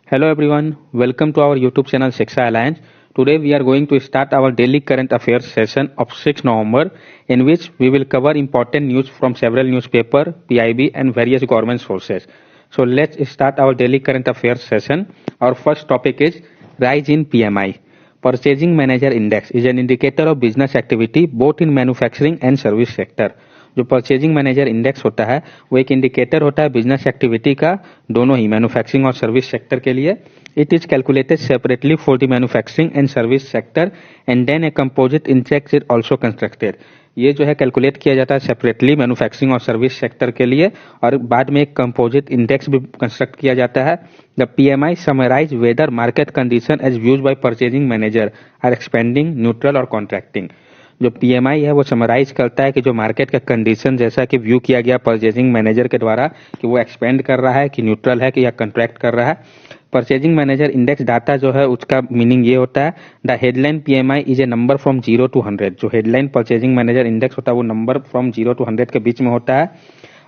Hello everyone, welcome to our YouTube channel Shiksha Alliance. Today we are going to start our daily current affairs session of 6 November in which we will cover important news from several newspaper, PIB and various government sources. So let's start our daily current affairs session. Our first topic is rise in PMI. Purchasing Manager Index is an indicator of business activity both in manufacturing and service sector. जो purchasing manager index होता है वो एक indicator होता है business activity का दोनों ही मैन्युफैक्चरिंग और सर्विस सेक्टर के लिए. It is calculated separately for the manufacturing and service sector and then a composite index is also constructed. ये जो है कैलकुलेट किया जाता है सेपरेटली मैन्युफैक्चरिंग और सर्विस सेक्टर के लिए और बाद में एक कंपोजिट इंडेक्स भी कंस्ट्रक्ट किया जाता है. The PMI summarise whether market condition as views by purchasing manager are expanding, neutral और कॉन्ट्रैक्टिंग. जो पीएमआई है वो समराइज करता है कि जो मार्केट का कंडीशन जैसा कि व्यू किया गया परचेजिंग मैनेजर के द्वारा कि वो एक्सपेंड कर रहा है कि न्यूट्रल है कि या कॉन्ट्रैक्ट कर रहा है. परचेजिंग मैनेजर इंडेक्स डाटा जो है उसका मीनिंग ये होता है the headline PMI is a number from 0 to 100. जो हेडलाइन परचेजिंग मैनेजर इंडेक्स होता है वो नंबर फ्रॉम 0 to 100 के बीच में होता है.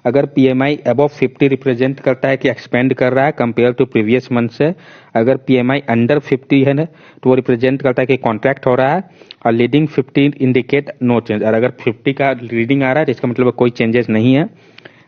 अगर पीएमआई अबव 50 रिप्रेजेंट करता है कि एक्सपेंड कर रहा है कंपेयर टू प्रीवियस मंथ से. अगर पीएमआई अंडर 50 है तो वो रिप्रेजेंट करता है कि कॉन्ट्रैक्ट हो रहा है और लीडिंग 50 इंडिकेट नो चेंज. और अगर 50 का रीडिंग आ रहा है तो इसका मतलब कोई चेंजेस नहीं है.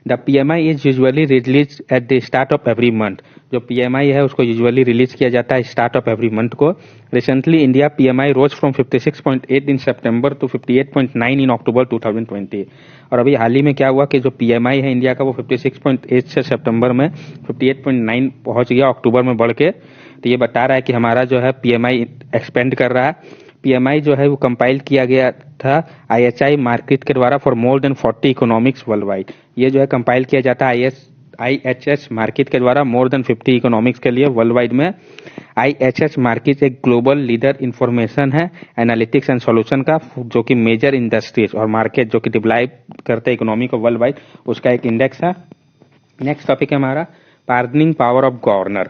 The PMI is usually release at the start of every month. जो पीएमआई है उसको यूजुअली रिलीज किया जाता है स्टार्ट ऑफ एवरी मंथ को. Recently India PMI rose from 56.8 in सितंबर टू 58.9 इन अक्टूबर 2020. और अभी हाल ही में क्या हुआ कि जो पीएमआई है इंडिया का वो 56.8 से सितंबर में 58.9 पहुंच गया अक्टूबर में बढ़ के. तो ये बता रहा है कि हमारा जो है पीएमआई एक्सपेंड कर रहा है. पीएमआई जो है वो कंपाइल किया गया था आईएचआई मार्केट के द्वारा for more than 40 economics world wide. ये जो है कंपाइल किया जाता है आईएचएस मार्केट के द्वारा मोर देन 50 इकोनॉमिक्स के लिए वर्ल्ड वाइड में. आईएचएस मार्केट एक ग्लोबल लीडर इंफॉर्मेशन है एनालिटिक्स एंड सॉल्यूशन का जो कि मेजर इंडस्ट्रीज और मार्केट जो कि डेवलप करते हैं इकोनॉमी को वर्ल्ड वाइड उसका एक इंडेक्स है. नेक्स्ट टॉपिक है हमारा पार्डनिंग पावर ऑफ गवर्नर.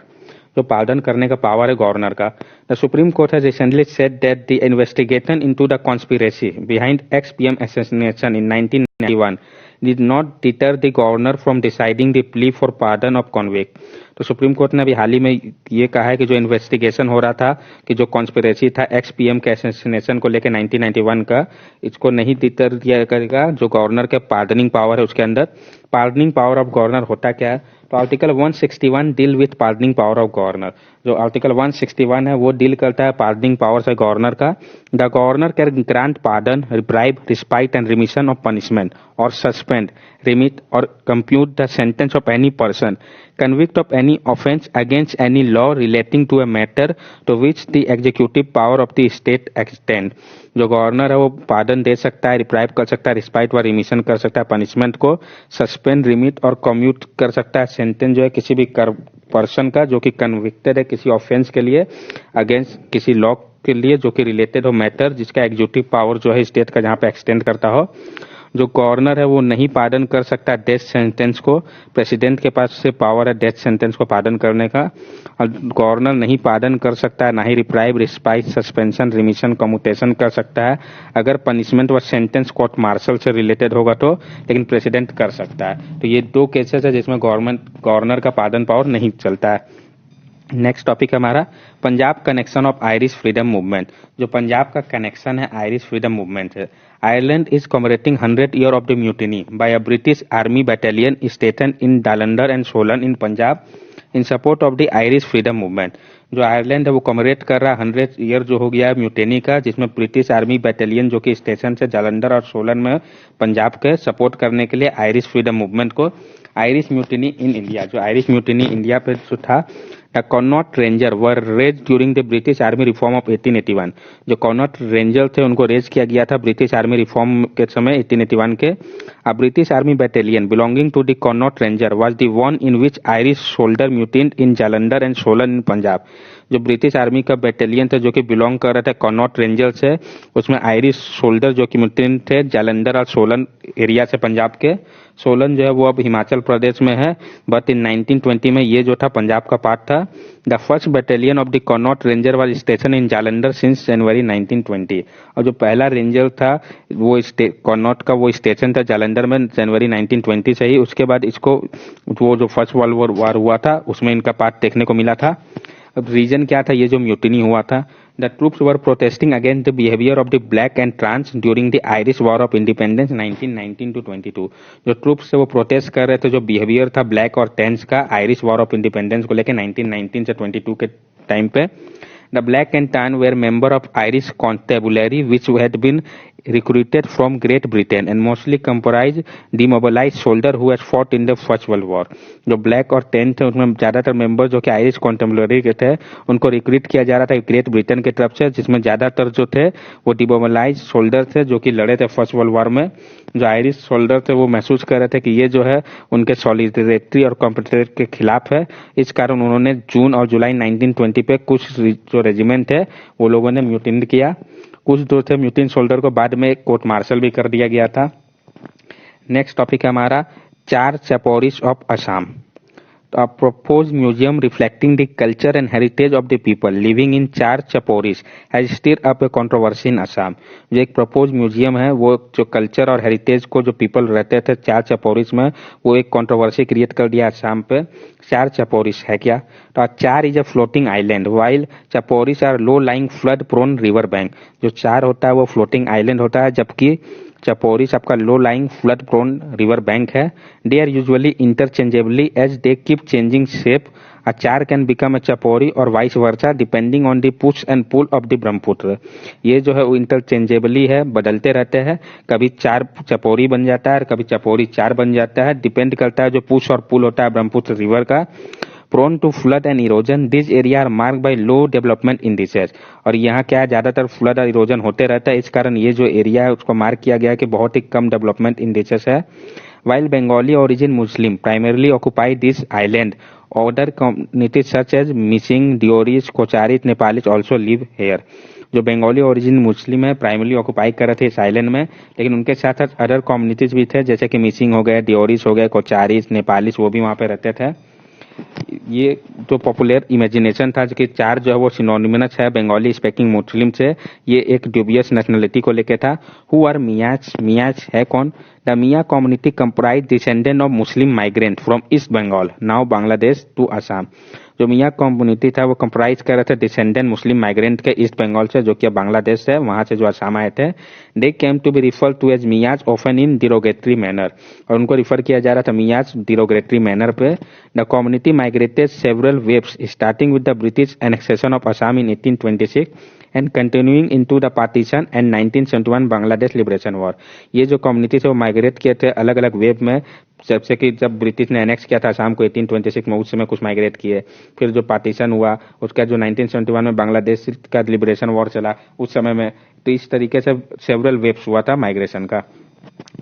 जो पार्डन करने का पावर है गवर्नर का. The supreme court has recently said that the investigation into the conspiracy behind x PM assassination in 1991 did not deter the governor from deciding the plea for pardon of convict. तो supreme court ने अभी हाल ही में ये कहा है कि जो इन्वेस्टिगेशन हो रहा था कि जो कॉन्स्पिरेसी था एक्स पीएम के असैसिनेशन को लेकर 1991 का इसको नहीं डिटर दिया करेगा जो गवर्नर के पार्डनिंग पावर है उसके अंदर. पार्डनिंग पावर ऑफ गवर्नर होता क्या है तो article 161 deal with pardoning power of governor. जो आर्टिकल 161 है वो डील करता है पार्डनिंग पावर से गवर्नर का. The governor can grant pardon, bribe, respite and remission of punishment और suspend, remit or compute the sentence of any person convict of any offence against any law relating to a matter to which the executive power of the state extend. जो governor है वो pardon दे सकता है, reprieve कर सकता है, respite व remission कर सकता है पनिशमेंट को, सस्पेंड, रिमिट और कम्यूट कर सकता है सेंटेंस जो है किसी भी पर्सन का जो कि कन्विक्टेड है किसी ऑफेंस के लिए अगेंस्ट किसी लॉ के लिए जो कि रिलेटेड हो मैटर जिसका एग्जीक्यूटिव पावर जो है स्टेट का जहाँ पे एक्सटेंड करता हो. जो गवर्नर है वो नहीं पार्डन कर सकता डेथ सेंटेंस को. प्रेसिडेंट के पास से पावर है डेथ सेंटेंस को पार्डन करने का. और गवर्नर नहीं पार्डन कर सकता है ना ही reprieve, respite, suspension, remission, commutation कर सकता है अगर पनिशमेंट व सेंटेंस कोर्ट मार्शल से रिलेटेड होगा तो, लेकिन प्रेसिडेंट कर सकता है. तो ये दो केसेस है जिसमें गवर्नर का पार्डन पावर नहीं चलता है. नेक्स्ट टॉपिक हमारा Punjab connection of Irish freedom movement. जो पंजाब का कनेक्शन है आयरिश फ्रीडम मूवमेंट से. Ireland is commemorating 100 year of the mutiny by a British army battalion station in Jalandhar and Solan in Punjab in support of the Irish freedom movement. जो Ireland है वो commemorate कर रहा है 100 ईयर जो हो गया है म्यूटेनी का जिसमें ब्रिटिश आर्मी बटालियन जो कि स्टेशन से जालंधर और सोलन में पंजाब के सपोर्ट करने के लिए आयरिश फ्रीडम मूवमेंट को. Irish mutiny in India. जो आयरिश म्यूटिनी इंडिया पे जो था the Connaught ranger were raise during the British army reform of 1881. जो कॉनॉट रेंजर थे उनको रेज किया गया था ब्रिटिश आर्मी रिफॉर्म के समय 1881 के. A British Army battalion belonging to the Connaught Ranger was the one in which Irish soldier mutinied in Jalandhar and Solan in Punjab. जो ब्रिटिश आर्मी का बैटेलियन था जो कि बिलोंग कर रहा था कॉनॉट रेंजर से उसमें आयरिश सोल्जर जो कि म्यूटेंट थे जालंधर और सोलन एरिया से पंजाब के. सोलन जो है वो अब हिमाचल प्रदेश में है बट इन 1920 में ये जो था पंजाब का पार्ट था. The first battalion of the Connaught ranger was station in Jalandhar since January 1920. और जो पहला रेंजर था वो कॉनॉट का वो स्टेशन था जालंधर में जनवरी 1920 से ही. उसके बाद इसको वो जो फर्स्ट वर्ल्ड वॉर हुआ था उसमें इनका पार्ट देखने को मिला था. अब रीजन क्या था ये जो म्यूटिनी हुआ था? The troops were protesting against the behaviour of the Black and Tans during the Irish war of independence 1919 to 22। जो ट्रूप्स थे वो प्रोटेस्ट कर रहे थे जो बिहेवियर था ब्लैक और ट्रांस का आयरिश वॉर ऑफ इंडिपेंडेंस को लेकर 1919 से 22 के टाइम पे। The black and tan were member of Irish Constabulary which had been recruited from Great Britain and mostly comprised demobilized soldiers who had fought in the First World War। जो black और tan थे उनमें ज्यादातर member जो कि Irish कॉन्टेम्पलरी के थे उनको रिक्रूट किया जा रहा था ग्रेट ब्रिटेन की तरफ से, जिसमें ज्यादातर जो थे वो डिमोबिलाइज सोल्जर थे जो कि लड़े थे फर्स्ट वर्ल्ड वॉर में। जो आयरिश सोल्जर थे वो महसूस कर रहे थे कि ये जो है उनके सॉलिडेरिटी और कॉम्पिटिटर के खिलाफ है, इस कारण उन्होंने जून और जुलाई 1920 पे कुछ जो रेजिमेंट थे वो लोगों ने म्यूटिन किया। कुछ जो थे म्यूटिन सोल्जर को बाद में कोर्ट मार्शल भी कर दिया गया था। नेक्स्ट टॉपिक है हमारा char chaporis of Assam. A proposed museum reflecting the culture and heritage of the people living in Char Chaporis has stirred up a controversy in Assam। जो एक प्रपोज म्यूजियम है वो जो कल्चर और हेरिटेज को जो पीपल रहते थे चार चपोरिस में वो एक कंट्रोवर्सी क्रिएट कर दिया असम पे। चार चपोरिस है क्या? तो char is a floating island while chaporis are low lying flood prone river bank. जो चार होता है वो फ्लोटिंग आइलैंड होता है जबकि चपोरिस आपका low lying flood prone river bank है। They are usually interchangeably as they keep changing shape. A char can become a chapori और vice versa depending on the push and pull of the Brahmaputra. ये जो है वो interchangeably है, बदलते रहते हैं, कभी चार चपोरी बन जाता है और कभी चपोरी चार बन जाता है, डिपेंड करता है जो पुश और पुल होता है ब्रह्मपुत्र रिवर का। Prone to flood and erosion this area are mark by low development indices. और यहाँ क्या है ज्यादातर फ्लड और इरोजन होते रहता है, इस कारण ये जो एरिया है उसको मार्क किया गया है कि बहुत ही कम डेवलपमेंट इंडिसेस है। While Bengali origin Muslim primarily occupy this island, other communities such as Mising, Dioris, Kocharis, Nepalis also live here। जो बंगाली ओरिजिन मुस्लिम है प्राइमरली ऑक्युपाई कर रहे थे इस आइलैंड में, लेकिन उनके साथ साथ अदर कम्युनिटीज भी थे जैसे कि मिसिंग हो गए, डियोरिस हो गए, कोचारिस, नेपालिस, वो भी वहाँ पे रहते थे। ये जो पॉपुलर इमेजिनेशन था कि चार जो है वो सिनोनिमस है बंगाली स्पीकिंग मुस्लिम से, ये एक ड्यूबियस नेशनलिटी को लेके था। Who are मियाज? मियाज है कौन? The Miya community comprise descendant of Muslim migrant from East Bengal now Bangladesh to Assam. जो मिया कम्युनिटी था वो कंप्राइज कर रहे थे डिसेंडेंट मुस्लिम माइग्रेंट के ईस्ट बंगाल से जो कि बांग्लादेश है, वहां से जो असम आए थे। They came to be refer to as Miyas often in derogatory manner, और उनको रिफर किया जा रहा था मियाज डिरोगेटरी मैनर पे। The community migrated several waves starting with the British annexation of Assam in 1826 and continuing into the partition and 1971 Bangladesh liberation war. ये जो community से वो माइग्रेट किए थे अलग अलग वेव में, जैसे कि जब ब्रिटिश ने एनेक्स किया था असम को 1826 में, उस समय कुछ माइग्रेट किए, फिर जो पार्टीशन हुआ उसका जो 1971 में बांग्लादेश का लिबरेशन वॉर चला उस समय में, तो इस तरीके से सेवरल वेव्स हुआ था माइग्रेशन का।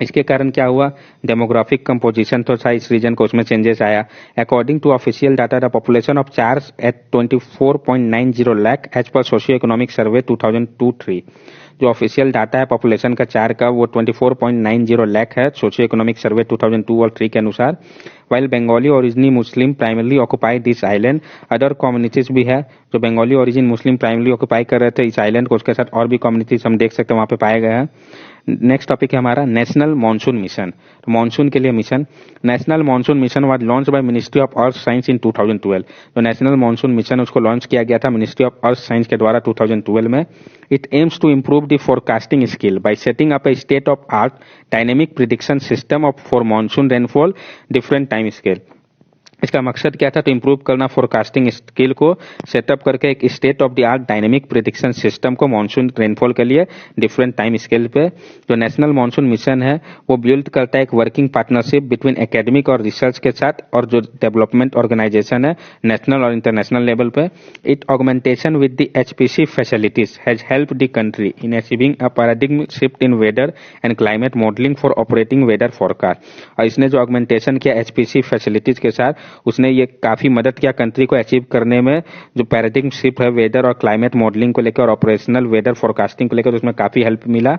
इसके कारण क्या हुआ, डेमोग्राफिक कंपोजिशन तो था इस रीजन को, उसमें चेंजेस आया। According to official data the population of chars at 24.90 lakh as per socio economic survey 2002-3। जो ऑफिशियल डाटा है पॉपुलेशन का चार का वो 24.90 लाख है सोशियो इकोनॉमिक सर्वे 2002 और 3 के अनुसार। While Bengali origin Muslim primarily occupy this island, other communities भी है जो Bengali origin Muslim primarily occupy कर रहे थे इस आइलैंड को, उसके साथ और भी कम्युनिटीज हम देख सकते हैं वहाँ पे पाए गए हैं। नेक्स्ट टॉपिक है हमारा नेशनल मॉनसून मिशन। तो मॉनसून के लिए mission, national monsoon mission was launch by ministry of earth science in 2012। तो नेशनल मॉनसून मिशन उसको लॉन्च किया गया था मिनिस्ट्री ऑफ अर्थ साइंस के द्वारा 2012 में। It aims to improve the forecasting skill by setting up a state of art dynamic prediction system of for monsoon rainfall different time scale. इसका मकसद क्या था, तो इम्प्रूव करना फोरकास्टिंग स्किल को, सेटअप करके एक state of the art dynamic prediction system को मॉनसून रेनफॉल के लिए डिफरेंट टाइम स्केल पे। जो नेशनल मॉनसून मिशन है वो बिल्ड करता है एक वर्किंग पार्टनरशिप बिटवीन एकेडमिक और रिसर्च के साथ और जो डेवलपमेंट ऑर्गेनाइजेशन है नेशनल और इंटरनेशनल लेवल पे। It augmentation with the HPC facilities has help the country in achieving a paradigm shift in weather and climate modelling for operating weather forecast. और इसने जो ऑगमेंटेशन किया एचपीसी फैसिलिटीज के साथ उसने ये काफी मदद किया कंट्री को अचीव करने में, जो पैराडिग्म शिफ्ट है वेदर और क्लाइमेट मॉडलिंग को लेकर और ऑपरेशनल वेदर फोरकास्टिंग को लेकर, उसमें काफी हेल्प मिला।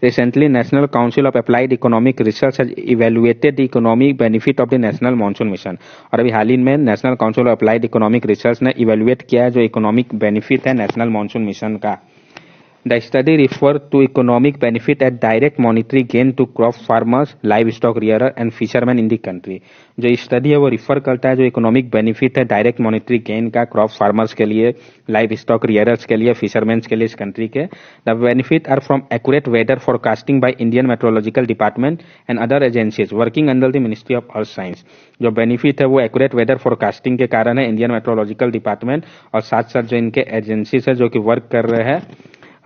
Recently, National Council of Applied Economic Research has evaluated the economic benefit of the National Monsoon Mission। और अभी हाल ही में national council of applied economic research ने इवेल्युएट किया है जो इकोनॉमिक बेनिफिट है नेशनल मॉनसून मिशन का। The study referred to economic benefit and direct monetary gain to crop farmers, livestock rearer and fishermen in the country. जो study है वो refer करता है जो इकोनॉमिक बेनिफिट है डायरेक्ट मॉनेटरी गेन का क्रॉप फार्मर्स के लिए, लाइव स्टॉक रियरर्स के लिए, फिशरमैन के लिए इस कंट्री के. The benefit are from accurate weather forecasting by Indian meteorological department and other agencies working under the ministry of earth science. जो बेनिफिट है वो एक्यूरेट वेदर फोरकास्टिंग के कारण है इंडियन मेट्रोलॉजिकल डिपार्टमेंट और साथ साथ जो इनके एजेंसीज है जो कि वर्क कर रहे हैं.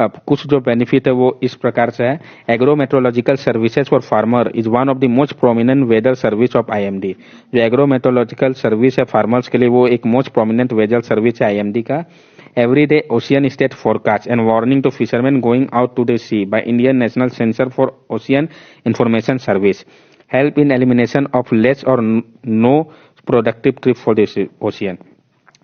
अब कुछ जो बेनिफिट है वो इस प्रकार से है. Agro metrological services for farmer is one of the most prominent weather service of IMD. जो एग्रो मेट्रोलॉजिकल सर्विस है फार्मर्स के लिए वो एक मोस्ट प्रोमिनेंट वेदर सर्विस है आईएमडी का. Everyday ocean state forecast and warning to fisherman going out to the sea by Indian national centre for ocean information service help in elimination of less और no productive trip for the ocean.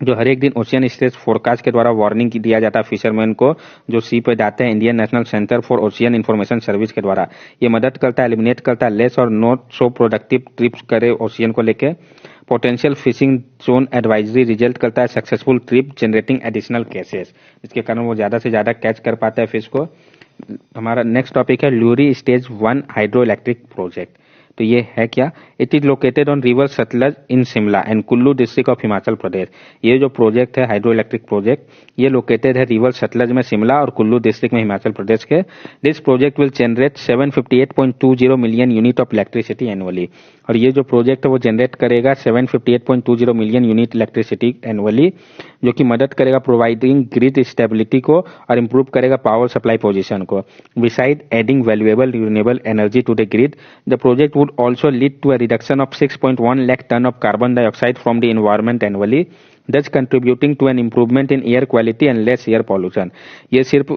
जो हर एक दिन ocean state forecast के द्वारा warning दिया जाता है fisherman को जो सी पे जाते हैं Indian national centre for ocean information service के द्वारा. ये मदद करता है, एलिमिनेट करता है लेस और नॉट सो प्रोडक्टिव ट्रिप्स करे ओशियन को लेके. Potential fishing zone advisory result करता है successful trip generating additional cases. इसके कारण वो ज्यादा से ज्यादा कैच कर पाता है फिश को. हमारा नेक्स्ट टॉपिक है Luhri stage 1 hydro electric project. तो ये है क्या? It is located on river Sutlej in Shimla and Kullu district of Himachal Pradesh. ये जो प्रोजेक्ट है हाइड्रो इलेक्ट्रिक प्रोजेक्ट ये लोकेटेड है रिवर सतलज में शिमला और कुल्लू डिस्ट्रिक्ट में हिमाचल प्रदेश के. This project will generate 758.20 million unit of electricity annually. और ये जो प्रोजेक्ट है वो जनरेट करेगा 758.20 मिलियन यूनिट इलेक्ट्रिसिटी एनुअली जो कि मदद करेगा प्रोवाइडिंग ग्रिड स्टेबिलिटी को और इम्प्रूव करेगा पावर सप्लाई पोजीशन को. Beside adding valuable renewable energy to the grid the project would also lead to a reduction of 6.1 lakh ton of carbon dioxide from the environment annually, thus contributing to an improvement in air quality and less air pollution. ये सिर्फ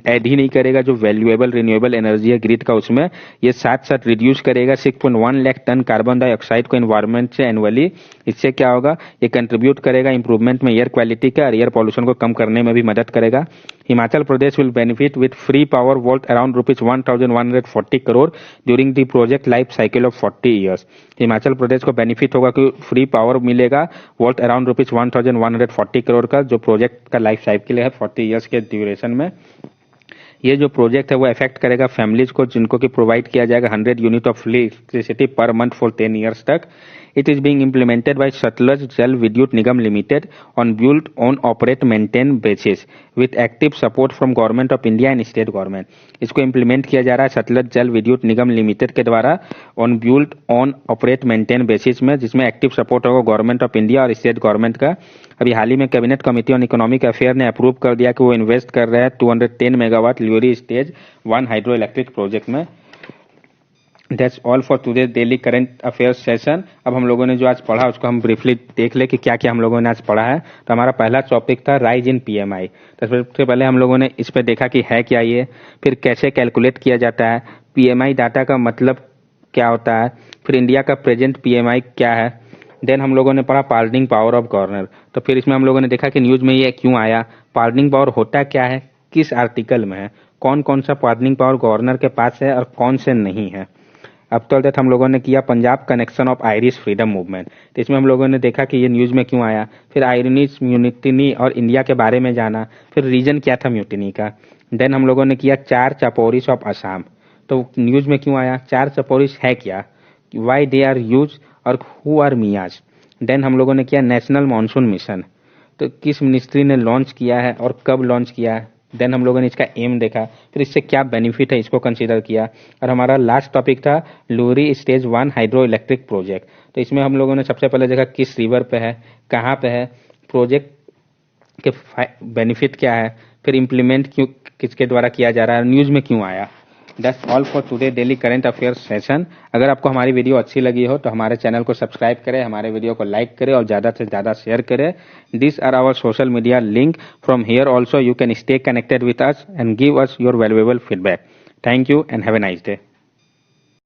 add ही नहीं करेगा जो valuable renewable energy है grid का उसमें, ये साथ साथ रिड्यूस करेगा 6.1 लाख टन कार्बन डाइऑक्साइड को एनवायरमेंट से एनुअली. इससे क्या होगा? ये कंट्रीब्यूट करेगा इंप्रूवमेंट में एयर क्वालिटी का और एयर पॉल्यूशन को कम करने में भी मदद करेगा. Himachal Pradesh will benefit with free power worth around ₹1,140 crore during the project life cycle of 40 years. Himachal Pradesh को बेनिफिट होगा कि फ्री पावर मिलेगा वर्थ अराउंड ₹1,140 करोड़ का जो प्रोजेक्ट का लाइफ साइकिल है 40 ईयर्स के ड्यूरेशन में. ये जो प्रोजेक्ट है वो अफेक्ट करेगा फैमिलीज को जिनको कि प्रोवाइड किया जाएगा 100 unit of electricity per month for 10 years तक. It is being implemented by Satluj Jal Vidyut Nigam Limited on build, own, operate, maintain basis with active support from Government of India and State Government. इसको implement किया जा रहा है सतलज जल विद्युत निगम limited के द्वारा on build, on, operate, maintain basis में, जिसमें एक्टिव सपोर्ट होगा गवर्नमेंट ऑफ इंडिया और स्टेट गवर्नमेंट का. अभी हाल ही में cabinet committee on economic affair ने अप्रूव कर दिया कि वो इन्वेस्ट कर रहे हैं 210 megawatt Luhri stage 1 hydro electric project में. That's all for today's daily current affairs session. अब हम लोगों ने जो आज पढ़ा उसको हम ब्रीफली देख ले कि क्या क्या हम लोगों ने आज पढ़ा है. तो हमारा पहला टॉपिक था राइज इन पीएमआई. तो सबसे पहले हम लोगों ने इस पे देखा कि है क्या ये, फिर कैसे कैलकुलेट किया जाता है, पीएमआई डाटा का मतलब क्या होता है, फिर इंडिया का प्रेजेंट पीएमआई क्या है. देन हम लोगों ने पढ़ा पार्डनिंग पावर ऑफ गवर्नर. तो फिर इसमें हम लोगों ने देखा कि न्यूज में ये क्यों आया, पार्डनिंग पावर होता क्या है, किस आर्टिकल में है, कौन कौन सा पार्डनिंग पावर गवर्नर के पास है और कौन से नहीं है. अब तक हम लोगों ने किया Punjab connection of Irish freedom movement. तो इसमें हम लोगों ने देखा कि ये न्यूज में क्यों आया, फिर आयरिश म्यूटिनी और इंडिया के बारे में जाना, फिर रीजन क्या था म्यूटिनी का. देन हम लोगों ने किया 4 चपोरिस ऑफ असम. तो न्यूज में क्यों आया, 4 चपोरिस है क्या, वाई दे आर यूज और हु आर मियाज. देन हम लोगों ने किया नेशनल मानसून मिशन. तो किस मिनिस्ट्री ने लॉन्च किया है और कब लॉन्च किया है. देन हम लोगों ने इसका एम देखा, फिर इससे क्या बेनिफिट है इसको कंसीडर किया. और हमारा लास्ट टॉपिक था Lurie stage 1 hydro electric project. तो इसमें हम लोगों ने सबसे पहले देखा किस रिवर पे है, कहाँ पे है, प्रोजेक्ट के बेनिफिट क्या है, फिर इम्प्लीमेंट क्यों किसके द्वारा किया जा रहा है, न्यूज में क्यों आया. That's all for today daily current affairs session. अगर आपको हमारी वीडियो अच्छी लगी हो तो हमारे चैनल को सब्सक्राइब करें, हमारे वीडियो को लाइक करें और ज़्यादा से ज़्यादा शेयर करें. This are our social media link. From here also you can stay connected with us and give us your valuable feedback. Thank you and have a nice day.